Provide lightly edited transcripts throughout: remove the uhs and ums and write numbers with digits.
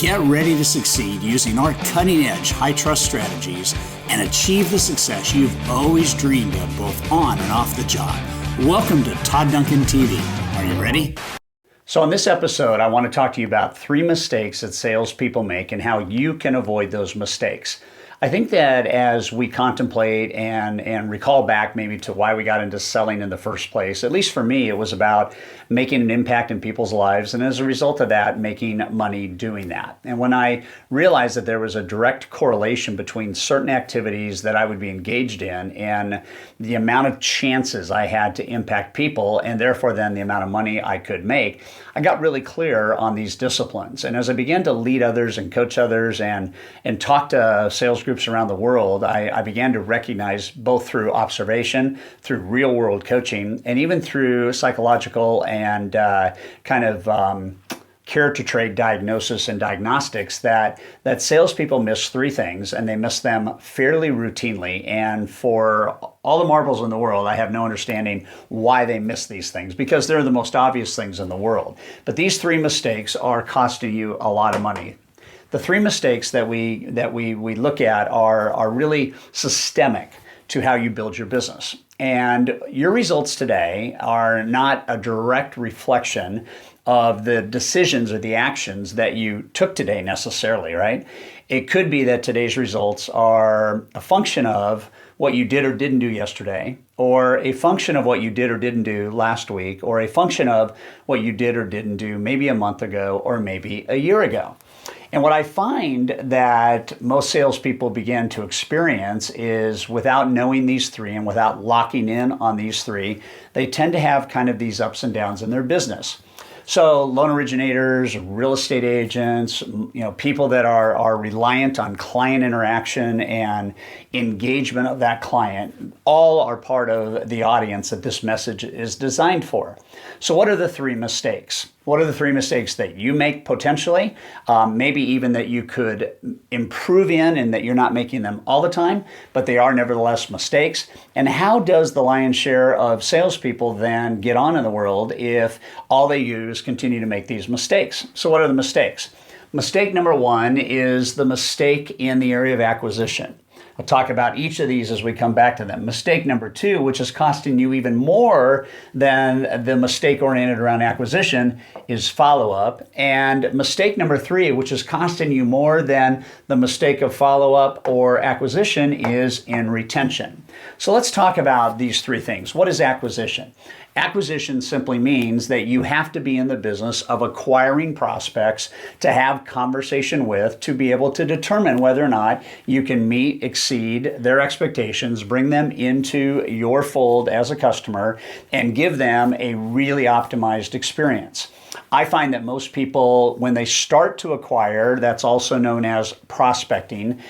Get ready to succeed using our cutting-edge, high-trust strategies and achieve the success you've always dreamed of both on and off the job. Welcome to Todd Duncan TV. Are you ready? So in this episode, I want to talk to you about 3 mistakes that salespeople make and how you can avoid those mistakes. I think that as we contemplate and recall back maybe to why we got into selling in the first place, at least for me, it was about making an impact in people's lives, and as a result of that, making money doing that. And when I realized that there was a direct correlation between certain activities that I would be engaged in and the amount of chances I had to impact people, and therefore then the amount of money I could make, I got really clear on these disciplines. And as I began to lead others and coach others and talk to sales groups around the world, I began to recognize both through observation, through real world coaching, and even through psychological and character trait diagnosis and diagnostics that salespeople miss 3 things, and they miss them fairly routinely. And for all the marbles in the world, I have no understanding why they miss these things, because they're the most obvious things in the world. But these 3 mistakes are costing you a lot of money. The 3 mistakes that we look at are really systemic to how you build your business. And your results today are not a direct reflection of the decisions or the actions that you took today necessarily, right? It could be that today's results are a function of what you did or didn't do yesterday, or a function of what you did or didn't do last week, or a function of what you did or didn't do maybe a month ago or maybe a year ago. And what I find that most salespeople begin to experience is, without knowing these 3 and without locking in on these 3, they tend to have kind of these ups and downs in their business. So loan originators, real estate agents, people that are reliant on client interaction and engagement of that client, all are part of the audience that this message is designed for. So what are the 3 mistakes? What are the 3 mistakes that you make potentially? Maybe even that you could improve in, and that you're not making them all the time, but they are nevertheless mistakes. And how does the lion's share of salespeople then get on in the world if all they use continue to make these mistakes? So what are the mistakes? Mistake number 1 is the mistake in the area of acquisition. I'll talk about each of these as we come back to them. Mistake number 2, which is costing you even more than the mistake oriented around acquisition, is follow-up. And mistake number 3, which is costing you more than the mistake of follow-up or acquisition, is in retention. So let's talk about these 3 things. What is acquisition? Acquisition simply means that you have to be in the business of acquiring prospects to have conversation with, to be able to determine whether or not you can meet, exceed their expectations, bring them into your fold as a customer, and give them a really optimized experience. I find that most people, when they start to acquire, that's also known as prospecting,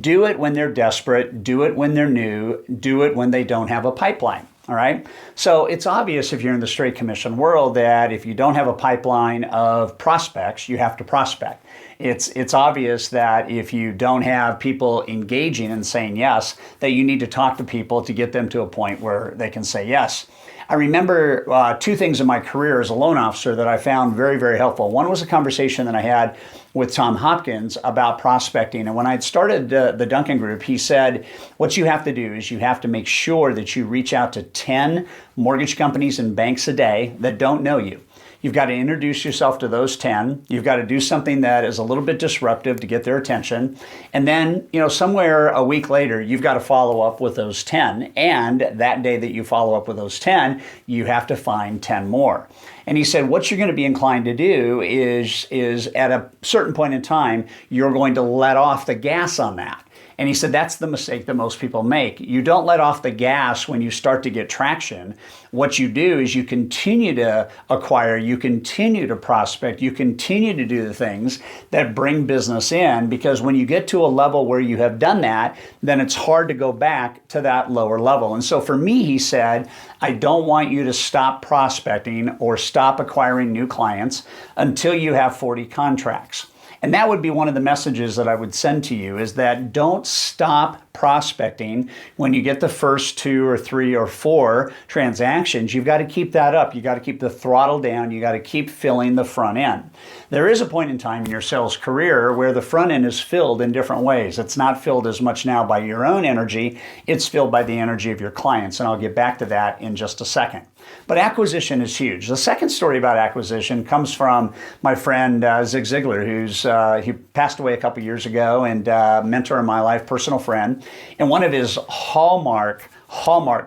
do it when they're desperate, do it when they're new, do it when they don't have a pipeline. All right. So it's obvious, if you're in the straight commission world, that if you don't have a pipeline of prospects, you have to prospect. It's obvious that if you don't have people engaging and saying yes, that you need to talk to people to get them to a point where they can say yes. I remember 2 things in my career as a loan officer that I found very, very helpful. One was a conversation that I had with Tom Hopkins about prospecting. And when I had started the Duncan Group, he said, what you have to do is you have to make sure that you reach out to 10 mortgage companies and banks a day that don't know you. You've got to introduce yourself to those 10. You've got to do something that is a little bit disruptive to get their attention. And then, somewhere a week later, you've got to follow up with those 10. And that day that you follow up with those 10, you have to find 10 more. And he said, what you're going to be inclined to do is at a certain point in time, you're going to let off the gas on that. And he said that's the mistake that most people make. You don't let off the gas when you start to get traction. What you do is you continue to acquire, you continue to prospect, you continue to do the things that bring business in, because when you get to a level where you have done that, then it's hard to go back to that lower level. And so for me, he said, I don't want you to stop prospecting or stop acquiring new clients until you have 40 contracts. And that would be one of the messages that I would send to you, is that don't stop prospecting when you get the first 2 or 3 or 4 transactions. You've got to keep that up. You got to keep the throttle down. You got to keep filling the front end. There is a point in time in your sales career where the front end is filled in different ways. It's not filled as much now by your own energy, it's filled by the energy of your clients, and I'll get back to that in just a second. But acquisition is huge. The second story about acquisition comes from my friend Zig Ziglar, he passed away a couple years ago, and mentor in my life, personal friend. And one of his hallmark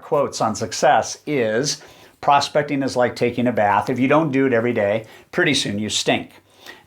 quotes on success is, prospecting is like taking a bath. If you don't do it every day, pretty soon you stink.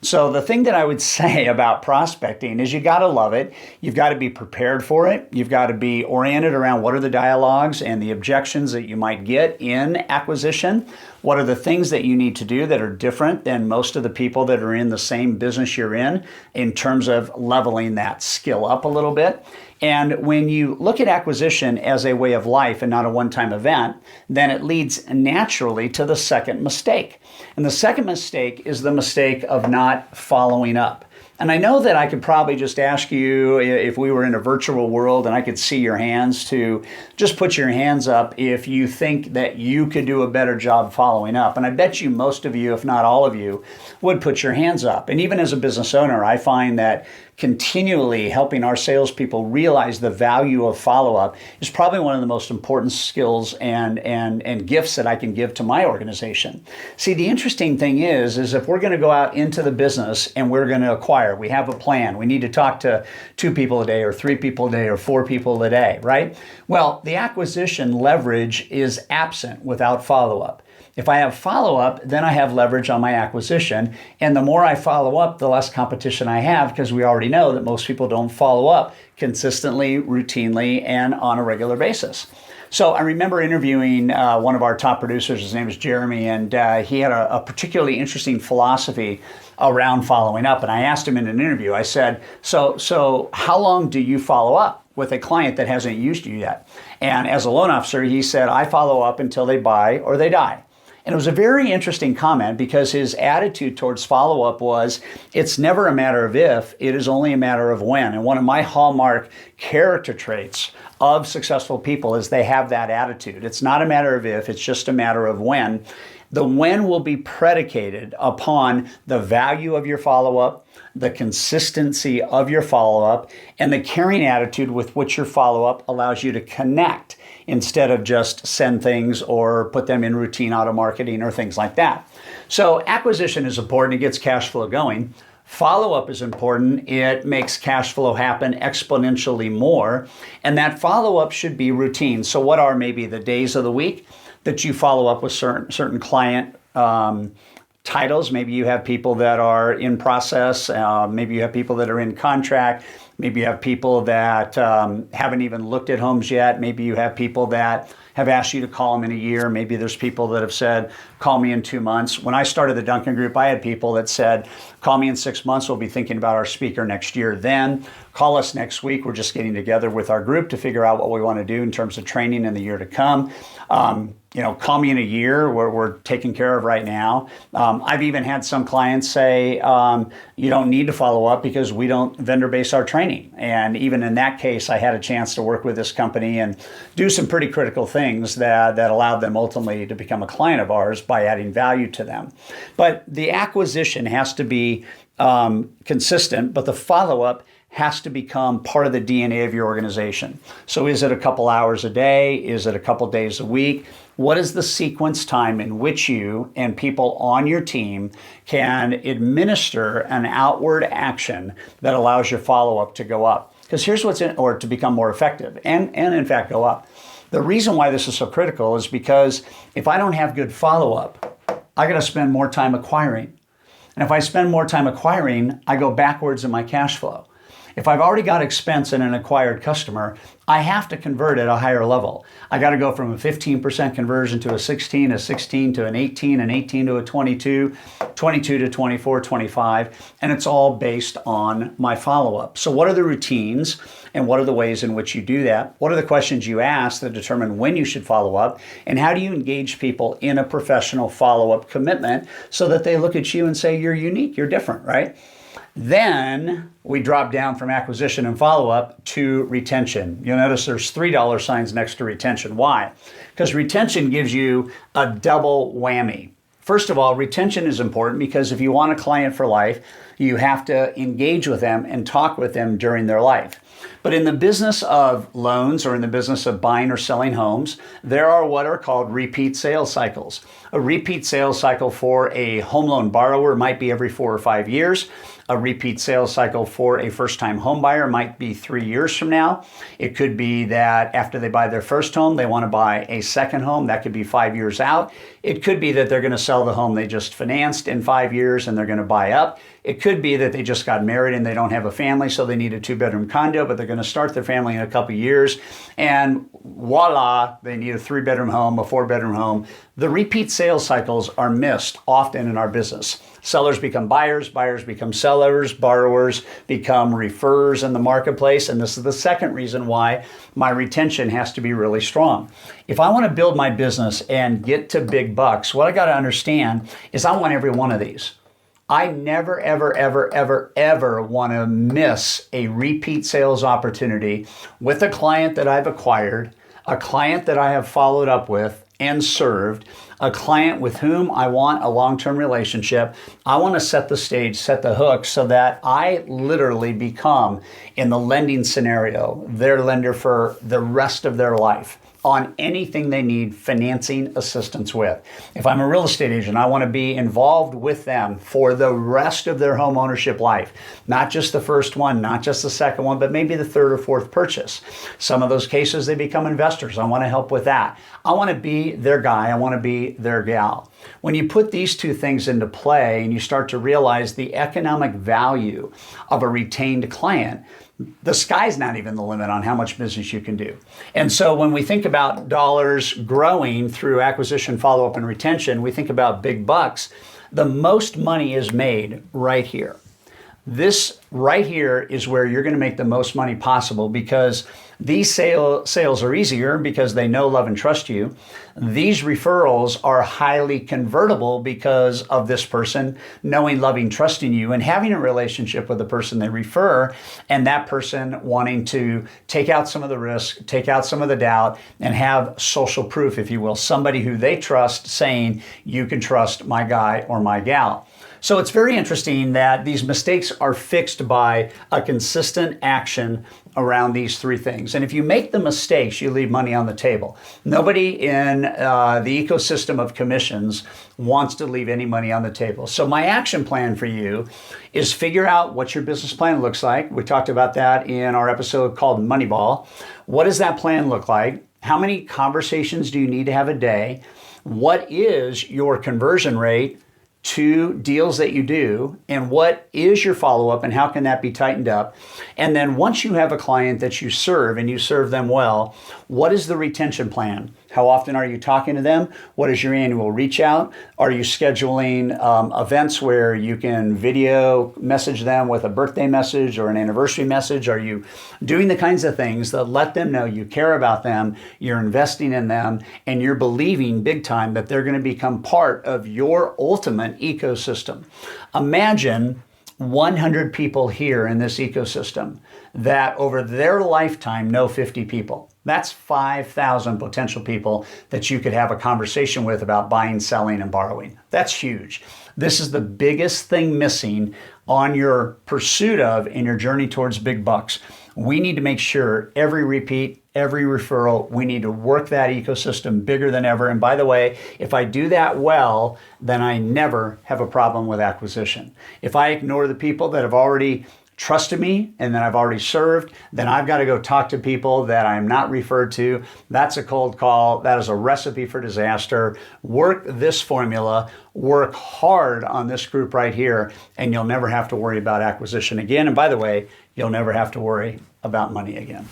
So the thing that I would say about prospecting is you got to love it. You've got to be prepared for it. You've got to be oriented around what are the dialogues and the objections that you might get in acquisition. What are the things that you need to do that are different than most of the people that are in the same business you're in terms of leveling that skill up a little bit. And when you look at acquisition as a way of life and not a one-time event, then it leads naturally to the second mistake. And the second mistake is the mistake of not following up. And I know that I could probably just ask you, if we were in a virtual world and I could see your hands, to just put your hands up if you think that you could do a better job following up. And I bet you most of you, if not all of you, would put your hands up. And even as a business owner, I find that continually helping our salespeople realize the value of follow-up is probably one of the most important skills and gifts that I can give to my organization. See, the interesting thing is if we're going to go out into the business and we're going to acquire, we have a plan, we need to talk to 2 people a day or 3 people a day or 4 people a day, right? Well, the acquisition leverage is absent without follow-up. If I have follow-up, then I have leverage on my acquisition. And the more I follow up, the less competition I have, because we already know that most people don't follow up consistently, routinely, and on a regular basis. So I remember interviewing one of our top producers. His name is Jeremy, and he had a particularly interesting philosophy around following up. And I asked him in an interview, I said, so how long do you follow up with a client that hasn't used you yet? And as a loan officer, he said, I follow up until they buy or they die. And it was a very interesting comment, because his attitude towards follow-up was, it's never a matter of if, it is only a matter of when. And one of my hallmark character traits of successful people is they have that attitude. It's not a matter of if, it's just a matter of when. The when will be predicated upon the value of your follow-up, the consistency of your follow-up, and the caring attitude with which your follow-up allows you to connect, instead of just send things or put them in routine auto marketing or things like that. So acquisition is important. It gets cash flow going. Follow-up is important. It makes cash flow happen exponentially more. And that follow-up should be routine. So what are maybe the days of the week that you follow up with certain client titles? Maybe you have people that are in process. Maybe you have people that are in contract. Maybe you have people that haven't even looked at homes yet. Maybe you have people that have asked you to call them in a year. Maybe there's people that have said, call me in 2 months. When I started the Duncan Group, I had people that said, call me in 6 months. We'll be thinking about our speaker next year. Then call us next week. We're just getting together with our group to figure out what we want to do in terms of training in the year to come. Call me in a year. We're taken care of right now. I've even had some clients say, you don't need to follow up because we don't vendor base our training. And even in that case, I had a chance to work with this company and do some pretty critical things that allowed them ultimately to become a client of ours by adding value to them. But the acquisition has to be consistent, but the follow-up has to become part of the DNA of your organization. So is it a couple hours a day? Is it a couple days a week? What is the sequence time in which you and people on your team can administer an outward action that allows your follow-up to go up? Because here's what's or to become more effective and in fact go up. The reason why this is so critical is because if I don't have good follow-up, I got to spend more time acquiring. And if I spend more time acquiring, I go backwards in my cash flow. If I've already got expense in an acquired customer, I have to convert at a higher level. I got to go from a 15% conversion to a 16 to an 18 to a 22 to 24, 25, and it's all based on my follow-up. So what are the routines and what are the ways in which you do that? What are the questions you ask that determine when you should follow up? And how do you engage people in a professional follow-up commitment so that they look at you and say, you're unique, you're different, right? Then we drop down from acquisition and follow-up to retention. You'll notice there's $3 signs next to retention. Why? Because retention gives you a double whammy. First of all, retention is important because if you want a client for life, you have to engage with them and talk with them during their life. But in the business of loans or in the business of buying or selling homes, there are what are called repeat sales cycles. A repeat sales cycle for a home loan borrower might be every 4 or 5 years. A repeat sales cycle for a first-time home buyer might be 3 years from now. It could be that after they buy their first home, they want to buy a second home. That could be 5 years out. It could be that they're going to sell the home they just financed in 5 years and they're going to buy up. It could be that they just got married and they don't have a family, so they need a 2-bedroom condo, but they're going to start their family in a couple years. And voila, they need a 3-bedroom home, a 4-bedroom home. The repeat sales cycles are missed often in our business. Sellers become buyers, buyers become sellers, borrowers become referrers in the marketplace. And this is the second reason why my retention has to be really strong. If I want to build my business and get to big bucks, what I got to understand is I want every one of these. I never, ever, ever, ever, ever want to miss a repeat sales opportunity with a client that I've acquired, a client that I have followed up with and served, a client with whom I want a long-term relationship. I want to set the stage, set the hook so that I literally become, in the lending scenario, their lender for the rest of their life on anything they need financing assistance with. If I'm a real estate agent, I want to be involved with them for the rest of their home ownership life. Not just the first one, not just the second one, but maybe the third or fourth purchase. Some of those cases, they become investors. I want to help with that. I want to be their guy. I want to be their gal. When you put these two things into play and you start to realize the economic value of a retained client, the sky's not even the limit on how much business you can do. And so when we think about dollars growing through acquisition, follow-up, and retention, we think about big bucks. The most money is made right here. This right here is where you're going to make the most money possible because these sales are easier because they know, love, and trust you. These referrals are highly convertible because of this person knowing, loving, trusting you and having a relationship with the person they refer, and that person wanting to take out some of the risk, take out some of the doubt, and have social proof, if you will, somebody who they trust saying, you can trust my guy or my gal. So it's very interesting that these mistakes are fixed by a consistent action around these three things. And if you make the mistakes, you leave money on the table. Nobody in the ecosystem of commissions wants to leave any money on the table. So my action plan for you is figure out what your business plan looks like. We talked about that in our episode called Moneyball. What does that plan look like? How many conversations do you need to have a day? What is your conversion rate to deals that you do, and what is your follow-up and how can that be tightened up? And then once you have a client that you serve and you serve them well, what is the retention plan? How often are you talking to them? What is your annual reach out? Are you scheduling events where you can video message them with a birthday message or an anniversary message? Are you doing the kinds of things that let them know you care about them, you're investing in them, and you're believing big time that they're going to become part of your ultimate ecosystem? Imagine 100 people here in this ecosystem that over their lifetime know 50 people. That's 5,000 potential people that you could have a conversation with about buying, selling, and borrowing. That's huge. This is the biggest thing missing on your pursuit of in your journey towards big bucks. We need to make sure every repeat, every referral, we need to work that ecosystem bigger than ever. And by the way, if I do that well, then I never have a problem with acquisition. If I ignore the people that have already trusted me and that I've already served, then I've got to go talk to people that I'm not referred to. That's a cold call. That is a recipe for disaster. Work this formula, work hard on this group right here, and you'll never have to worry about acquisition again. And by the way, you'll never have to worry about money again.